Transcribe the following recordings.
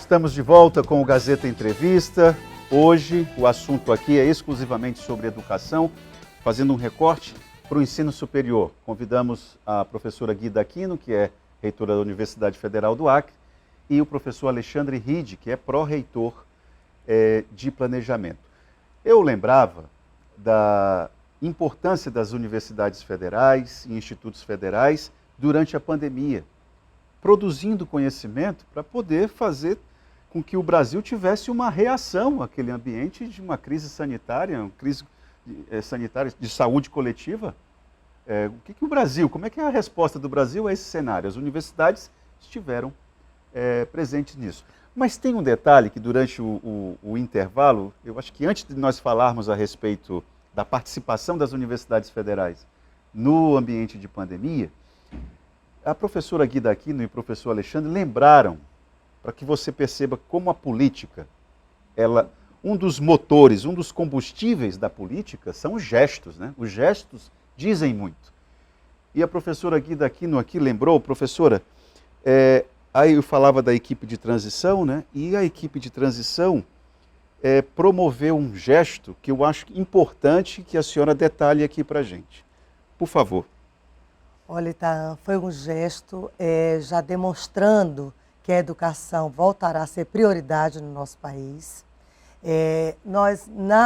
Estamos de volta com o Gazeta Entrevista. Hoje o assunto aqui é exclusivamente sobre educação, fazendo um recorte para o ensino superior. Convidamos a professora Guida Aquino, que é reitora da Universidade Federal do Acre, e o professor Alexandre Ride, que é pró-reitor de planejamento. Eu lembrava da importância das universidades federais e institutos federais durante a pandemia, produzindo conhecimento para poder fazer com que o Brasil tivesse uma reação àquele ambiente de uma crise sanitária, uma crise sanitária de saúde coletiva. O Brasil, como é que é a resposta do Brasil a esse cenário? As universidades estiveram presentes nisso. Mas tem um detalhe que durante o intervalo, eu acho que antes de nós falarmos a respeito da participação das universidades federais no ambiente de pandemia, a professora Guida Aquino e o professor Alexandre lembraram, para que você perceba como a política, um dos motores, um dos combustíveis da política são os gestos, né? Os gestos dizem muito. E a professora Guida Aquino aqui lembrou, professora, aí eu falava da equipe de transição, né? E a equipe de transição promoveu um gesto que eu acho importante que a senhora detalhe aqui para a gente. Por favor. Olha, Itaã, foi um gesto já demonstrando que a educação voltará a ser prioridade no nosso país.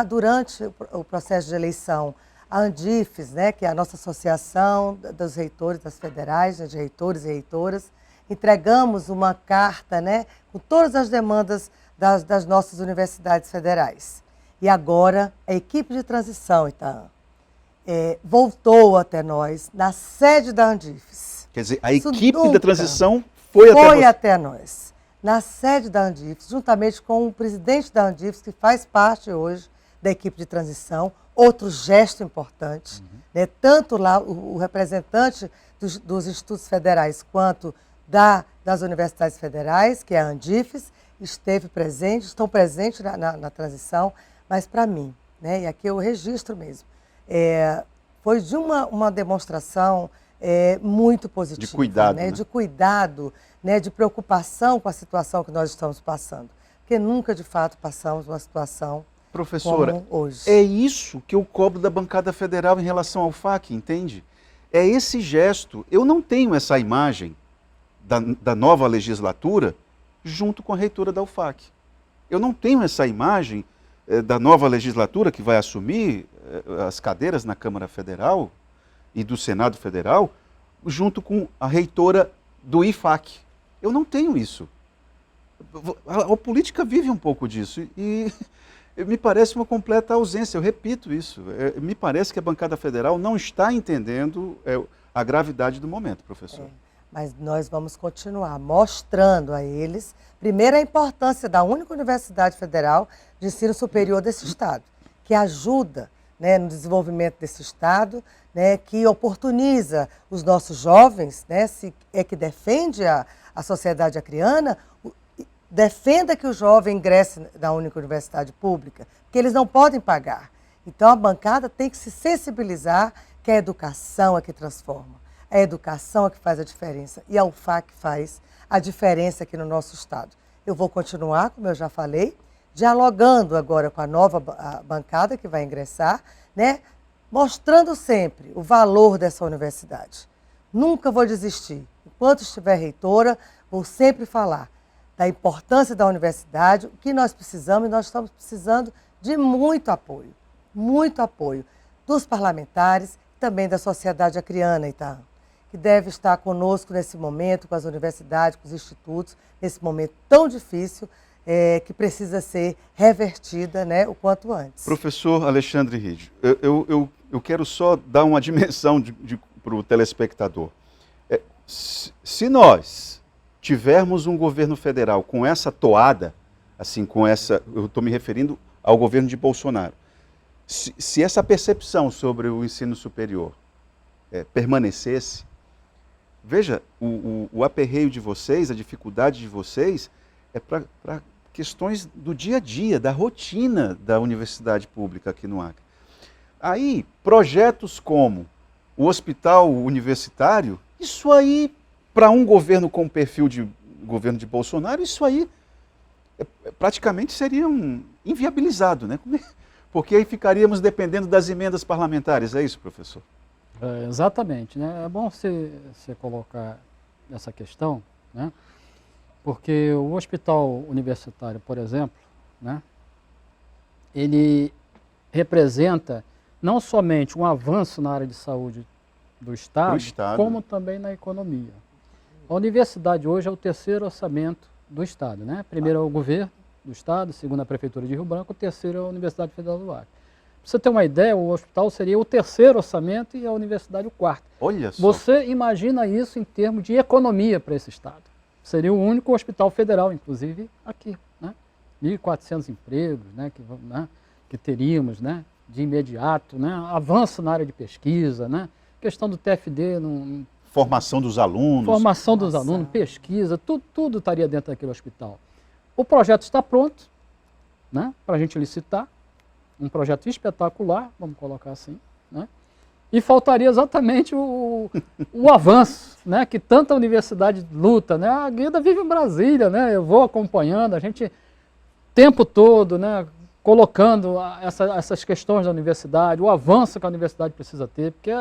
Durante o processo de eleição, a Andifes, né, que é a nossa associação dos reitores das federais, né, de reitores e reitoras, entregamos uma carta, né, com todas as demandas das nossas universidades federais. E agora, a equipe de transição, Itaã, voltou até nós, na sede da Andifes. Quer dizer, a equipe da transição foi até nós, na sede da Andifes, juntamente com o presidente da Andifes, que faz parte hoje da equipe de transição, outro gesto importante, né? Tanto lá o representante dos institutos federais quanto das universidades federais, que é a Andifes, estão presentes na transição, mas para mim, né? E aqui eu registro mesmo, foi de uma demonstração muito positiva. De cuidado, né? De cuidado, né? De preocupação com a situação que nós estamos passando. Porque nunca, de fato, passamos uma situação professora, como hoje. É isso que eu cobro da bancada federal em relação ao FAC, entende? É esse gesto. Eu não tenho essa imagem da nova legislatura junto com a reitora da UFAC. Eu não tenho essa imagem da nova legislatura que vai assumir as cadeiras na Câmara Federal e do Senado Federal junto com a reitora do IFAC. Eu não tenho isso. A política vive um pouco disso e me parece uma completa ausência, eu repito isso. Me parece que a bancada federal não está entendendo a gravidade do momento, professor. Mas nós vamos continuar mostrando a eles, primeiro, a importância da única universidade federal de ensino superior desse estado, que ajuda, né, no desenvolvimento desse estado, né, que oportuniza os nossos jovens, né, que defende a sociedade acreana, defenda que o jovem ingresse na única universidade pública, porque eles não podem pagar. Então a bancada tem que se sensibilizar que a educação é que transforma. A educação é que faz a diferença e a UFAC faz a diferença aqui no nosso estado. Eu vou continuar, como eu já falei, dialogando agora com a nova bancada que vai ingressar, né, mostrando sempre o valor dessa universidade. Nunca vou desistir. Enquanto estiver reitora, vou sempre falar da importância da universidade, o que nós precisamos, e nós estamos precisando de muito apoio dos parlamentares e também da sociedade acreana, Itaã, que deve estar conosco nesse momento, com as universidades, com os institutos, nesse momento tão difícil, que precisa ser revertida, né, o quanto antes. Professor Alexandre Ride, eu quero só dar uma dimensão para o telespectador. Se nós tivermos um governo federal com essa toada, assim, eu estou me referindo ao governo de Bolsonaro, se essa percepção sobre o ensino superior permanecesse, veja, o aperreio de vocês, a dificuldade de vocês é para questões do dia a dia, da rotina da universidade pública aqui no Acre. Aí, projetos como o hospital universitário, isso aí, para um governo com o perfil de governo de Bolsonaro, isso aí praticamente seria inviabilizado, né? Porque aí ficaríamos dependendo das emendas parlamentares, é isso, professor? Exatamente, né? É bom você colocar essa questão, né? Porque o hospital universitário, por exemplo, né? Ele representa não somente um avanço na área de saúde do Estado, como também na economia. A universidade hoje é o terceiro orçamento do Estado, né? Primeiro é o governo do Estado, segundo a Prefeitura de Rio Branco, o terceiro é a Universidade Federal do Acre. Para você ter uma ideia, o hospital seria o terceiro orçamento e a universidade o quarto. Olha só. Você imagina isso em termos de economia para esse Estado. Seria o único hospital federal, inclusive, aqui, né? 1.400 empregos, né? Que teríamos, né? De imediato, né? Avanço na área de pesquisa, né? Questão do TFD... Formação dos alunos. Formação dos alunos, pesquisa, tudo estaria dentro daquele hospital. O projeto está pronto, né, para a gente licitar, um projeto espetacular, vamos colocar assim, né, e faltaria exatamente o avanço, né, que tanta universidade luta, né, a Guida vive em Brasília, né, eu vou acompanhando, a gente, o tempo todo, né, colocando essas questões da universidade, o avanço que a universidade precisa ter, porque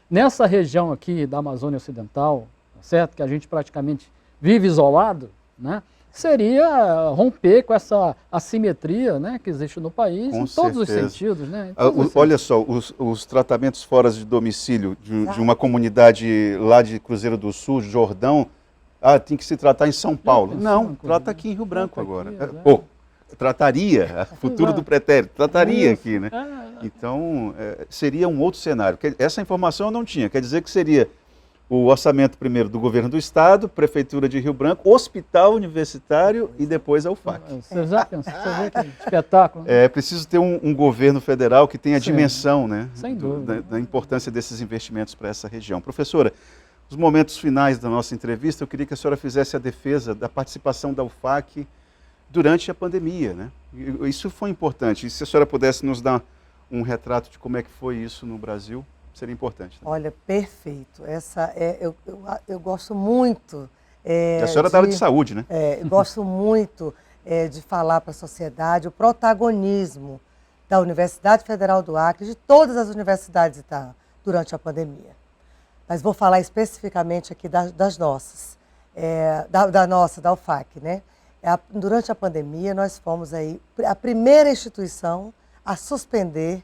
nessa região aqui da Amazônia Ocidental, certo, que a gente praticamente vive isolado, né, seria romper com essa assimetria, né, que existe no país, com em todos os certeza. sentidos. Né, olha só, os tratamentos fora de domicílio de uma comunidade lá de Cruzeiro do Sul, Jordão, tem que se tratar em São Paulo. Não, trata aqui em Rio Branco agora. Trataria, futuro do pretérito, trataria aqui, né? Então, seria um outro cenário. Essa informação eu não tinha, quer dizer que seria o orçamento primeiro do governo do estado, Prefeitura de Rio Branco, hospital universitário e depois a UFAC. Você já pensou, você vê que espetáculo. É preciso ter um governo federal que tenha a dimensão, né, sem dúvida, da importância desses investimentos para essa região. Professora, nos momentos finais da nossa entrevista, eu queria que a senhora fizesse a defesa da participação da UFAC durante a pandemia, né? Isso foi importante. E se a senhora pudesse nos dar um retrato de como é que foi isso no Brasil, seria importante. Né? Olha, perfeito. Eu gosto muito. A senhora é da área de saúde, né? Eu gosto muito de falar para a sociedade o protagonismo da Universidade Federal do Acre, de todas as universidades durante a pandemia. Mas vou falar especificamente aqui das nossas, da UFAC, né? Durante a pandemia, nós fomos aí a primeira instituição a suspender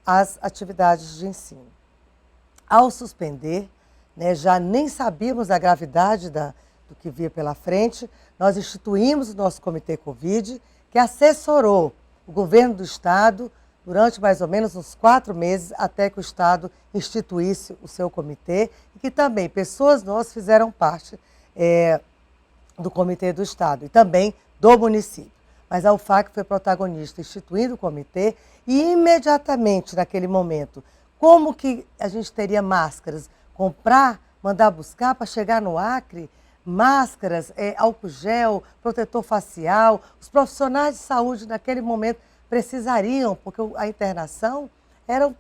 as atividades de ensino. Ao suspender, né, já nem sabíamos a gravidade do que via pela frente, nós instituímos o nosso Comitê Covid, que assessorou o governo do Estado durante mais ou menos uns 4 meses, até que o Estado instituísse o seu comitê, e que também pessoas nossas fizeram parte do Comitê do Estado e também do município. Mas a UFAC foi protagonista, instituindo o comitê e imediatamente naquele momento, como que a gente teria máscaras? Comprar, mandar buscar para chegar no Acre, máscaras, álcool gel, protetor facial. Os profissionais de saúde naquele momento precisariam, porque a internação era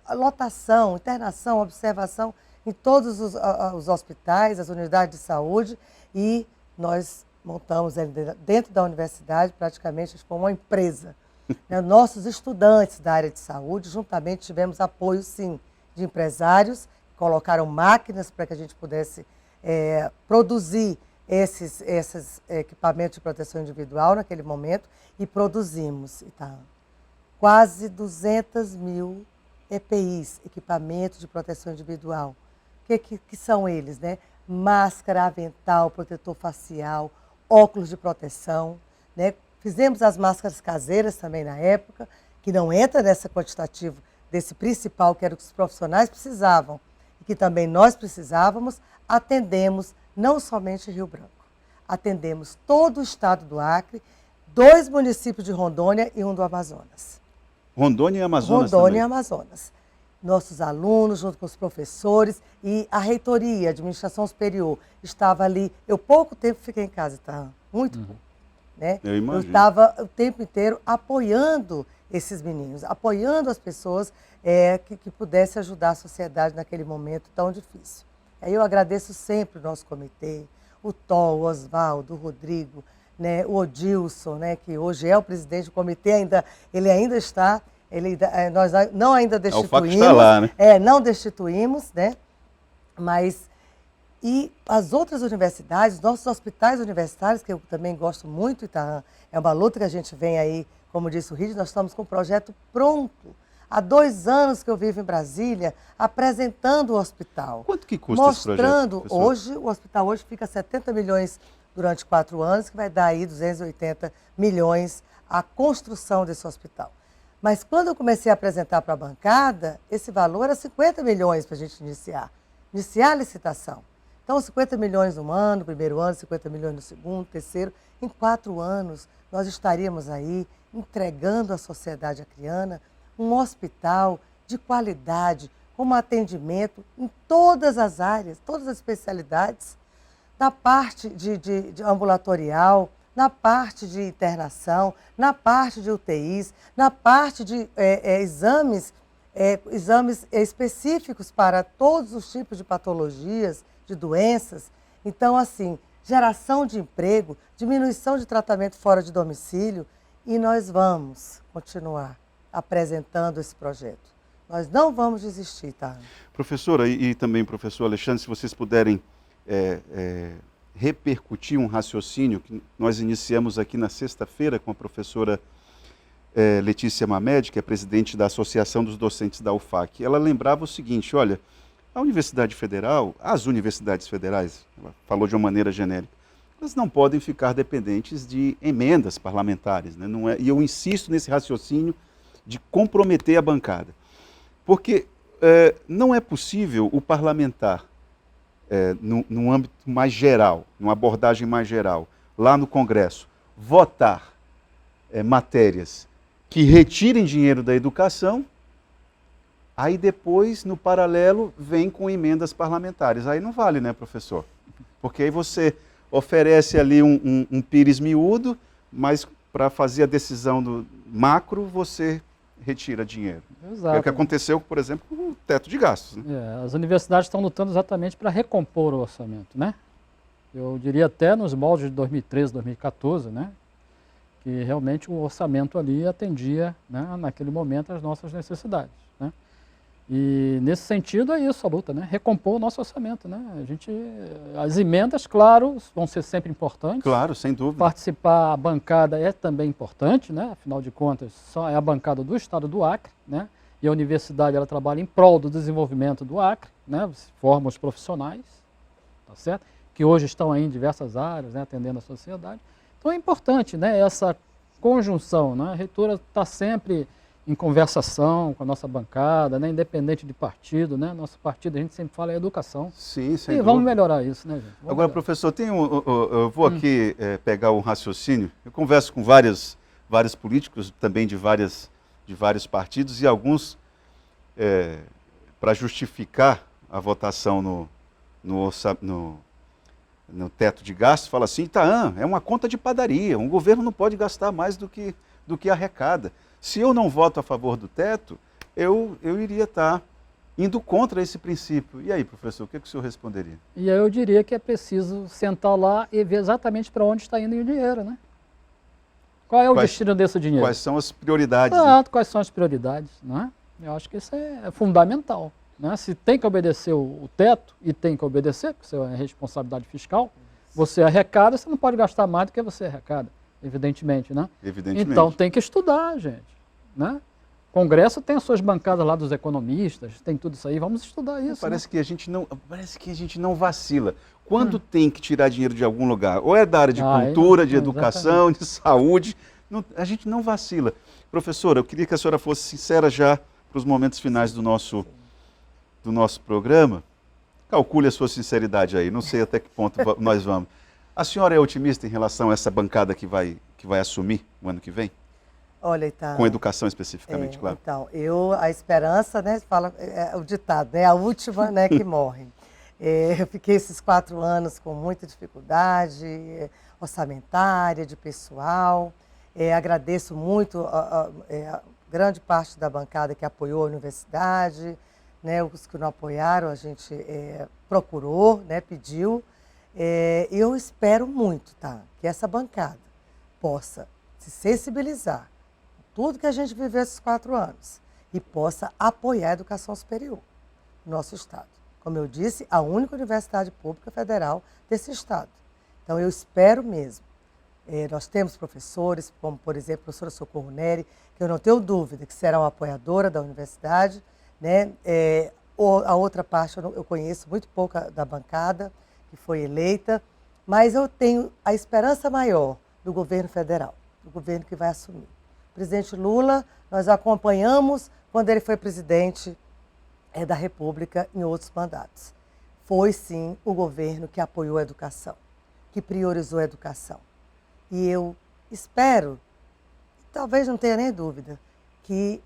a lotação, internação, observação em todos os hospitais, as unidades de saúde, e nós montamos dentro da universidade, praticamente como uma empresa. Nossos estudantes da área de saúde, juntamente tivemos apoio, sim, de empresários, que colocaram máquinas para que a gente pudesse produzir esses equipamentos de proteção individual naquele momento, e produzimos quase 200 mil EPIs, equipamentos de proteção individual. Que são eles, né? Máscara, avental, protetor facial, óculos de proteção, né? Fizemos as máscaras caseiras também na época, que não entra nessa quantitativo desse principal, que era o que os profissionais precisavam, e que também nós precisávamos. Atendemos não somente Rio Branco, atendemos todo o estado do Acre, 2 municípios de Rondônia e 1 do Amazonas. Rondônia e Amazonas Rondônia também. e Amazonas. Nossos alunos, junto com os professores, e a reitoria, a administração superior, estava ali. Eu pouco tempo fiquei em casa, muito pouco. Né? Eu imagino. Eu estava o tempo inteiro apoiando esses meninos, apoiando as pessoas que pudessem ajudar a sociedade naquele momento tão difícil. Aí eu agradeço sempre o nosso comitê, o Tom, o Oswaldo, o Rodrigo, né, o Odilson, né, que hoje é o presidente do comitê, ele ainda está, nós não ainda destituímos. O FAC está lá, né? Não destituímos, né? Mas, e as outras universidades, nossos hospitais universitários, que eu também gosto muito, Itaã, é uma luta que a gente vem aí, como disse o Rígido, nós estamos com o projeto pronto. Há 2 anos que eu vivo em Brasília, apresentando o hospital. Quanto que custa esse projeto, mostrando, professor? hoje, o hospital hoje fica 70 milhões durante 4 anos, que vai dar aí 280 milhões a construção desse hospital. Mas quando eu comecei a apresentar para a bancada, esse valor era 50 milhões para a gente iniciar a licitação. Então, 50 milhões no ano, no primeiro ano, 50 milhões no segundo, terceiro. Em 4 anos, nós estaríamos aí entregando à sociedade acreana um hospital de qualidade, com atendimento em todas as áreas, todas as especialidades, na parte de ambulatorial, na parte de internação, na parte de UTIs, na parte de exames específicos para todos os tipos de patologias, de doenças. Então, assim, geração de emprego, diminuição de tratamento fora de domicílio, e nós vamos continuar apresentando esse projeto. Nós não vamos desistir, tá? Professora, e também professor Alexandre, se vocês puderem repercutir um raciocínio que nós iniciamos aqui na sexta-feira com a professora Letícia Mamed, que é presidente da Associação dos Docentes da UFAC. Ela lembrava o seguinte, olha, a Universidade Federal, as universidades federais, ela falou de uma maneira genérica, elas não podem ficar dependentes de emendas parlamentares, né? Não é, e eu insisto nesse raciocínio de comprometer a bancada. Porque não é possível o parlamentar, num âmbito mais geral, numa abordagem mais geral, lá no Congresso, votar matérias que retirem dinheiro da educação, aí depois, no paralelo, vem com emendas parlamentares. Aí não vale, né, professor? Porque aí você oferece ali um pires miúdo, mas para fazer a decisão do macro, você retira dinheiro. Exato. É o que aconteceu, por exemplo, com o teto de gastos. Né? As universidades estão lutando exatamente para recompor o orçamento, né? Eu diria até nos moldes de 2013, 2014, né? Que realmente o orçamento ali atendia, né, naquele momento, as nossas necessidades, né? E nesse sentido é isso a luta, né? Recompor o nosso orçamento, né? As emendas, claro, vão ser sempre importantes. Claro, sem dúvida. Participar, a bancada é também importante, né? Afinal de contas, só é a bancada do Estado do Acre, né? E a universidade, ela trabalha em prol do desenvolvimento do Acre, né? Forma os profissionais, tá certo? Que hoje estão aí em diversas áreas, né? Atendendo a sociedade. Então é importante, né? Essa conjunção, né? A reitora está sempre em conversação com a nossa bancada, né? Independente de partido, né? Nosso partido, a gente sempre fala, é educação. Sim, sem E dúvida. vamos melhorar isso, né, gente? Vamos Agora, melhorar. professor, eu vou aqui pegar um raciocínio. Eu converso com vários políticos, também de vários partidos, e alguns, para justificar a votação no teto de gastos, falam assim, Itaã, é uma conta de padaria, um governo não pode gastar mais do que arrecada. Se eu não voto a favor do teto, eu iria estar indo contra esse princípio. E aí, professor, o que o senhor responderia? E aí eu diria que é preciso sentar lá e ver exatamente para onde está indo o dinheiro, né? Qual é o destino desse dinheiro? Quais são as prioridades? Exato, quais são as prioridades, não é? Eu acho que isso é fundamental, né? Se tem que obedecer o teto, e tem que obedecer, porque isso é responsabilidade fiscal, você arrecada, você não pode gastar mais do que você arrecada, evidentemente, né? Evidentemente. Então tem que estudar, gente, né? O Congresso tem as suas bancadas lá dos economistas, tem tudo isso aí, vamos estudar isso. Parece que a gente não vacila. Quando tem que tirar dinheiro de algum lugar, ou é da área de cultura, de educação, de saúde, a gente não vacila. Professora, eu queria que a senhora fosse sincera já para os momentos finais do nosso programa. Calcule a sua sinceridade aí, não sei até que ponto nós vamos. A senhora é otimista em relação a essa bancada que vai assumir o ano que vem? Olha, então, com educação especificamente, claro. Então, a esperança, né, fala, o ditado, né, a última, né, que morre. Eu fiquei esses 4 anos com muita dificuldade orçamentária, de pessoal. Agradeço muito a grande parte da bancada que apoiou a universidade, né, os que não apoiaram, a gente procurou, né, pediu. Eu espero muito, tá, que essa bancada possa se sensibilizar com tudo que a gente viveu esses 4 anos e possa apoiar a educação superior no nosso estado. Como eu disse, a única universidade pública federal desse estado. Então, eu espero mesmo. Nós temos professores, como, por exemplo, a professora Socorro Neri, que eu não tenho dúvida que será uma apoiadora da universidade, né? A outra parte eu conheço muito pouco da bancada, que foi eleita, mas eu tenho a esperança maior do governo federal, do governo que vai assumir. O presidente Lula, nós acompanhamos quando ele foi presidente da República em outros mandatos. Foi, sim, o governo que apoiou a educação, que priorizou a educação. E eu espero, talvez não tenha nem dúvida, que,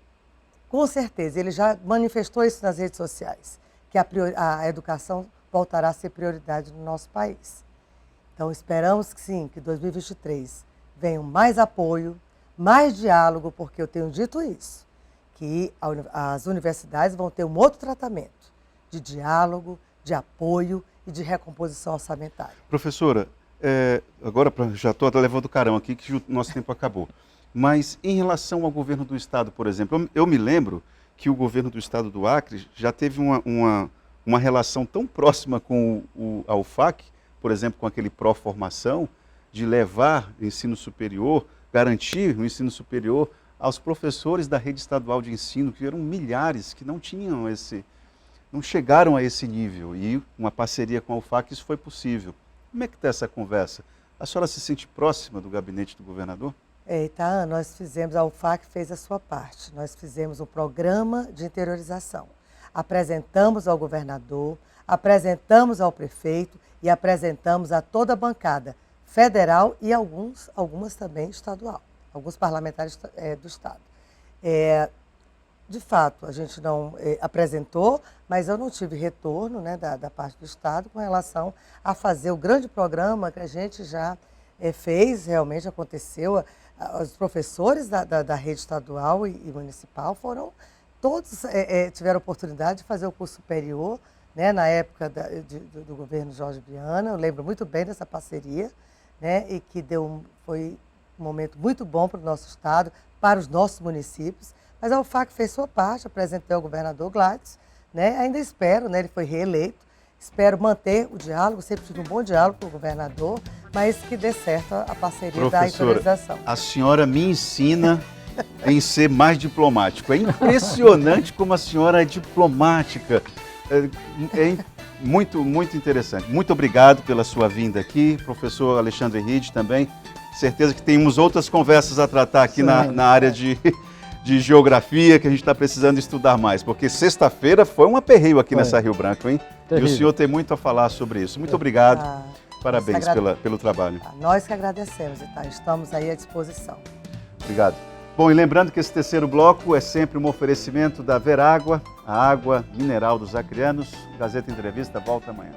com certeza, ele já manifestou isso nas redes sociais, que a educação voltará a ser prioridade no nosso país. Então, esperamos que sim, que 2023 venha mais apoio, mais diálogo, porque eu tenho dito isso, que as universidades vão ter um outro tratamento de diálogo, de apoio e de recomposição orçamentária. Professora, agora já estou levando o carão aqui, que o nosso tempo acabou. Mas em relação ao governo do estado, por exemplo, eu me lembro que o governo do estado do Acre já teve uma relação tão próxima com a UFAC, por exemplo, com aquele pró-formação, de levar o ensino superior, garantir o ensino superior aos professores da rede estadual de ensino, que eram milhares, que não chegaram a esse nível. E uma parceria com a UFAC, isso foi possível. Como é que está essa conversa? A senhora se sente próxima do gabinete do governador? Itaã, a UFAC fez a sua parte. Nós fizemos um programa de interiorização. Apresentamos ao governador, apresentamos ao prefeito e apresentamos a toda a bancada federal e algumas também estadual, alguns parlamentares do estado. De fato, a gente não apresentou, mas eu não tive retorno, né, da parte do estado com relação a fazer o grande programa que a gente já fez, realmente aconteceu. Os professores da rede estadual e municipal todos tiveram oportunidade de fazer o curso superior, né, na época do governo Jorge Viana. Eu lembro muito bem dessa parceria, né, e que foi um momento muito bom para o nosso estado, para os nossos municípios. Mas a UFAC fez sua parte, apresentei ao governador Gladys, né, ainda espero, né, ele foi reeleito, espero manter o diálogo, sempre tive um bom diálogo com o governador, mas que dê certo a parceria da interiorização. A senhora me ensina em ser mais diplomático. É impressionante como a senhora é diplomática. É muito, muito interessante. Muito obrigado pela sua vinda aqui, professor Alexandre Ride também. Certeza que temos outras conversas a tratar aqui na área de geografia, que a gente está precisando estudar mais, porque sexta-feira foi um aperreio aqui nessa Rio Branco, hein? Terrível. E o senhor tem muito a falar sobre isso. Muito obrigado. Parabéns pelo trabalho. Nós que agradecemos, tá? Estamos aí à disposição. Obrigado. Bom, e lembrando que esse terceiro bloco é sempre um oferecimento da Verágua, a água mineral dos acrianos. Gazeta Entrevista volta amanhã.